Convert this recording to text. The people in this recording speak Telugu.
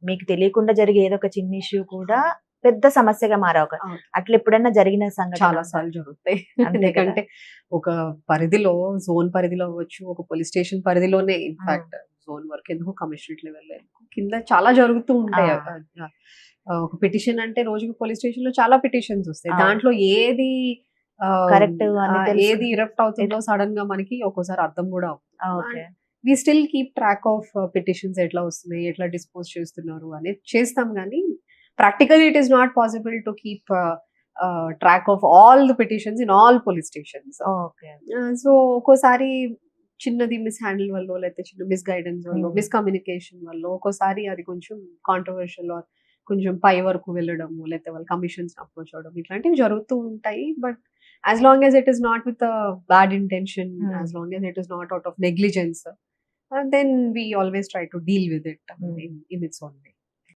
మీకు తెలియకుండా జరిగే ఏదో ఒక చిన్న ఇష్యూ కూడా పెద్ద సమస్యగా మారే అవును. అట్లా ఎప్పుడైనా జరిగిన సంఘటన చాలా సార్లు జరుగుతాయి. అంతే కదా? ఎందుకంటే ఒక పరిధిలో, జోన్ పరిధిలో అవ్వచ్చు, ఒక పోలీస్ స్టేషన్ పరిధిలోనే ఇన్ఫాక్ట్ జోన్ వరకు ఎందుకు, కమిషనరేట్ లెవెల్ కింద చాలా జరుగుతూ ఉంటాయి. ఒక పిటిషన్ అంటే రోజుకి పోలీస్ స్టేషన్ లో చాలా పిటిషన్స్ వస్తాయి. అవును. దాంట్లో ఏది కరెక్ట్ అని ఏది ఇరప్ట్ అవుతుందో సడన్ గా మనకి ఒక్కోసారి అర్థం కూడా ఓకే. అవుతుంది. We still keep track of petitions ఎట్లా వస్తున్నాయి, ఎట్లా డిస్పోజ్ చేస్తున్నారు అనేది చేస్తాం, కానీ practically it is not possible to keep track of all the petitions in all police stations. Okay. So ఒక్కోసారి చిన్నది మిస్ హ్యాండిల్ వల్ల, లేకపోతే చిన్న మిస్ గైడెన్స్ వల్ల, Hmm. మిస్కమ్యూనికేషన్ వల్ల ఒక్కోసారి అది కొంచెం కాంట్రవర్షియల్, కొంచెం పై వరకు వెళ్ళడము, లేకపోతే వాళ్ళ కమిషన్స్ అప్రోచ్ అవ్వడం, ఇట్లాంటివి జరుగుతూ ఉంటాయి. But as long as it is not with a bad intention, as long as it is not out of negligence, then we always try to deal with it in its own way.